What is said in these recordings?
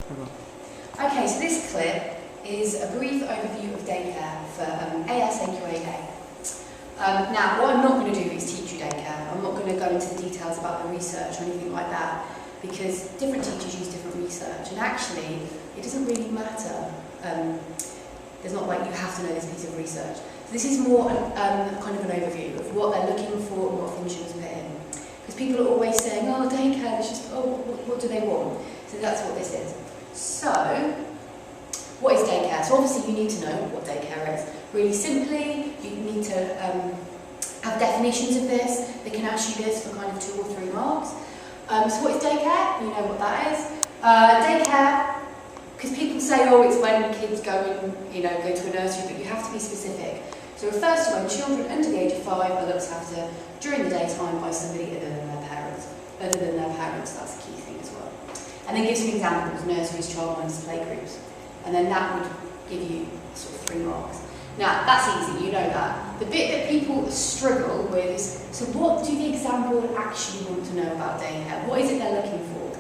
Okay, so this clip is a brief overview of daycare for ASAQAA. Now, what I'm not going to do is teach you daycare. I'm not going to go into the details about the research or anything like that, because different teachers use different research, and actually, it doesn't really matter. There's not like you have to know this piece of research. So this is more kind of an overview of what they're looking for and what functions put in. Because people are always saying, oh, daycare, it's just, oh, what do they want? So that's what this is. So, what is daycare? So obviously you need to know what daycare is. Really simply, you need to have definitions of this. They can ask you this for kind of 2 or 3 marks. So what is daycare? You know what that is. Daycare, because people say, oh, it's when kids go to a nursery, but you have to be specific. So it refers to when children under the age of 5 are looked after during the daytime by somebody other than their parents. That's the key thing as well. And then give some examples: nurseries, childminders, playgroups. And then that would give you sort of 3 marks. Now, that's easy, you know that. The bit that people struggle with is, so what do the example actually want to know about daycare? What is it they're looking for?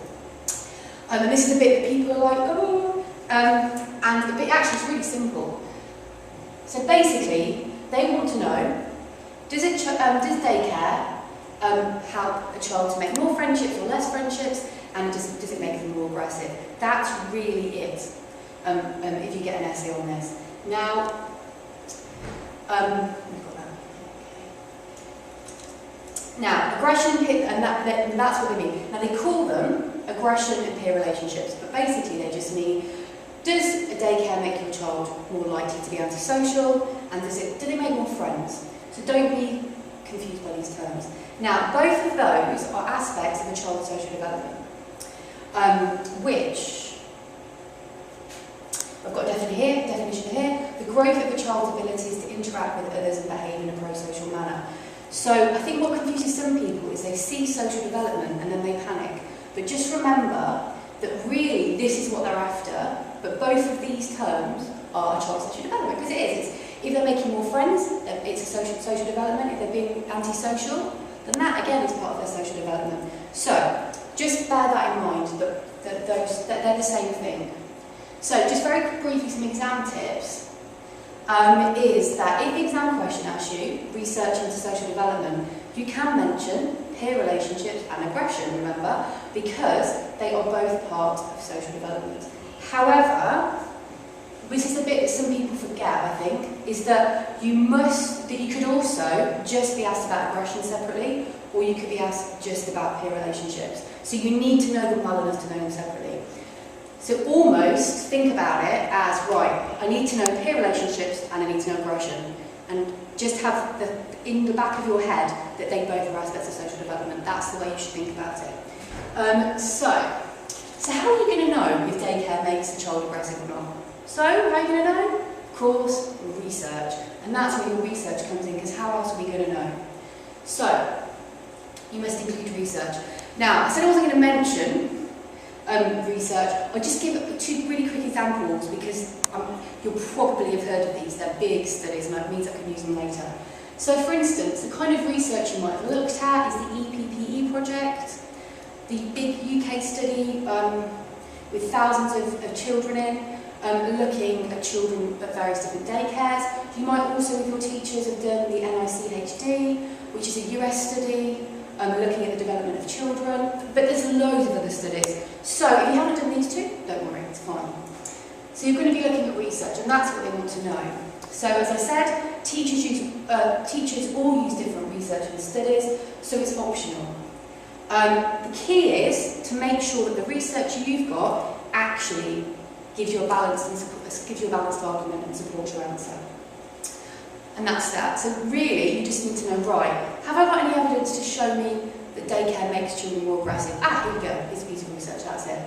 And this is the bit that people are like, oh, and the bit actually is really simple. So basically, they want to know, does daycare help a child to make more friendships or less friendships, and does it make them more aggressive? That's really it, if you get an essay on this. Now, now aggression, and that's what they mean. Now they call them aggression and peer relationships, but basically they just mean, does a daycare make your child more likely to be antisocial, and do they make more friends? So don't be confused by these terms. Now, both of those are aspects of a child's social development, which I've got a definition here. The growth of a child's abilities to interact with others and behave in a pro-social manner. So I think what confuses some people is they see social development and then they panic. But just remember that really this is what they're after, but both of these terms are a child's social development, because it is. If they're making more friends, it's a social development. If they're being antisocial, then that again is part of their social development. So just bear that in mind, that they're the same thing. So just very briefly, some exam tips is that if the exam question asks you research into social development, you can mention peer relationships and aggression, remember, because they are both part of social development. However, this is the bit that some people forget, I think, is that you could also just be asked about aggression separately, or you could be asked just about peer relationships. So you need to know them well enough to know them separately. So almost think about it as, right, I need to know peer relationships and I need to know aggression. And just have in the back of your head that they both are aspects of social development. That's the way you should think about it. So how are you going to know if daycare makes a child aggressive or not? So, how are you going to know? Of course, research. And that's where your research comes in, because how else are we going to know? So, you must include research. Now, I said I wasn't going to mention research. I'll just give 2 really quick examples, because you'll probably have heard of these. They're big studies, and that means I can use them later. So, for instance, the kind of research you might have looked at is the EPPE project, the big UK study with thousands of children in, looking at children at various different daycares. You might also, with your teachers, have done the NICHD, which is a US study, looking at the development of children, but there's loads of other studies. So if you haven't done these 2, don't worry, it's fine. So you're going to be looking at research, and that's what they want to know. So as I said, teachers all use different research and studies, so it's optional. The key is to make sure that the research you've got actually gives you a balanced argument and supports your answer. And that's that. So really, you just need to know, right, have I got any evidence to show me that daycare makes children more aggressive? Here we go, it's a piece of research, that's it.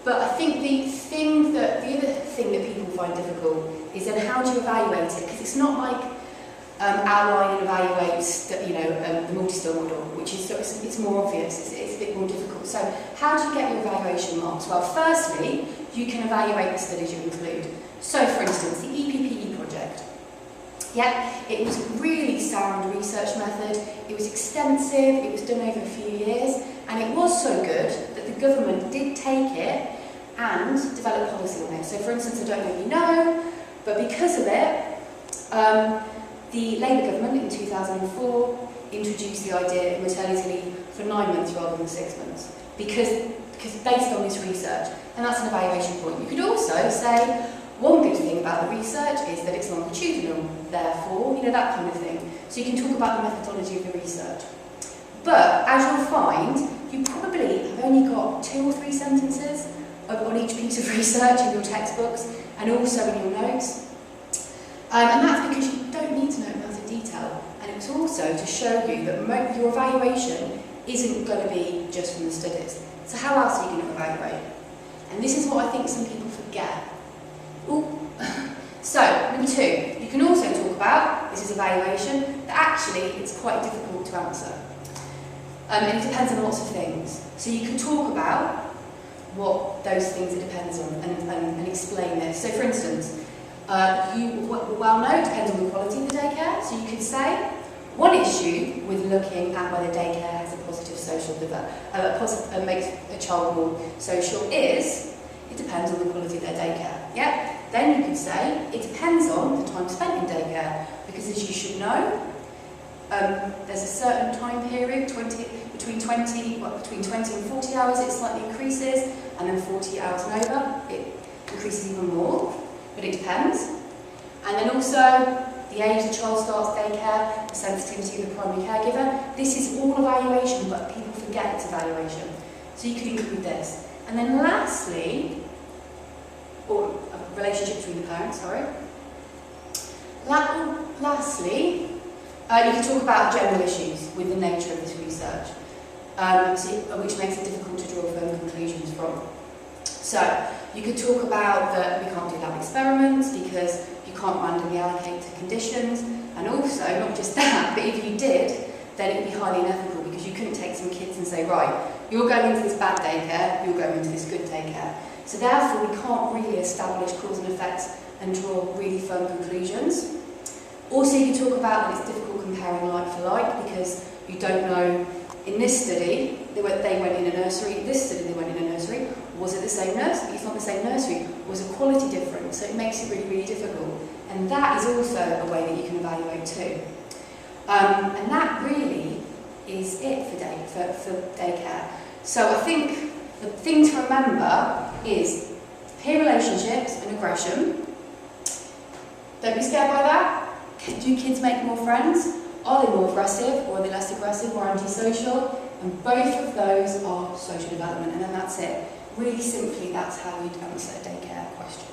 But I think the other thing that people find difficult is then how do you evaluate it? Because it's not like outline and evaluate, the multi-skill model, which is it's more obvious. It's a bit more difficult. So how do you get your evaluation marks? Well, firstly, you can evaluate the studies you include. So, for instance, the EPPE project. Yeah, it was a really sound research method. It was extensive. It was done over a few years, and it was so good that the government did take it and develop policy on it. So for instance, I don't know if you know, but because of it, the Labour government in 2004 introduced the idea of maternity leave for 9 months rather than 6 months, because based on this research, and that's an evaluation point. You could also say, one good thing about the research is that it's longitudinal, therefore, that kind of thing. So you can talk about the methodology of the research. But as you'll find, you probably have only got 2 or 3 sentences on each piece of research in your textbooks and also in your notes. And that's because you don't need to know amounts of detail. And it's also to show you that your evaluation isn't going to be just from the studies. So how else are you going to evaluate? And this is what I think some people forget. Ooh. So, number 2, you can also talk about, this is evaluation, that actually it's quite difficult to answer. And it depends on lots of things. So you can talk about what those things it depends on and explain this. So for instance, you well know, it depends on the quality of the daycare. So you could say, one issue with looking at whether daycare has a positive social makes a child more social is, it depends on the quality of their daycare. Yeah? Then you could say, it depends on the time spent in daycare, because as you should know, there's a certain time period, between 20 and 40 hours it slightly increases, and then 40 hours and over it increases even more, but it depends. And then also the age the child starts daycare, the sensitivity of the primary caregiver. This is all evaluation, but people forget it's evaluation. So you could include this. And then lastly, or a relationship between the parents, sorry. Lastly, you can talk about general issues with the nature of this research, which makes it difficult to draw firm conclusions from. So, you could talk about that we can't do lab experiments because you can't randomly allocate to conditions, and also, not just that, but if you did, then it would be highly unethical because you couldn't take some kids and say, right, you're going into this bad daycare, you're going into this good daycare. So therefore, we can't really establish cause and effects and draw really firm conclusions. Also, you can talk about that it's difficult comparing like for like because you don't know, in this study, they went in a nursery, this study they went in a nursery, was it the same nursery? It's not the same nursery, was the quality different? So it makes it really, really difficult. And that is also a way that you can evaluate too. And that really is it for daycare. So I think the thing to remember is peer relationships and aggression. Don't be scared by that. Do kids make more friends? Are they more aggressive, or are they less aggressive, or antisocial? And both of those are social development, and then that's it. Really simply, that's how you'd answer a daycare question.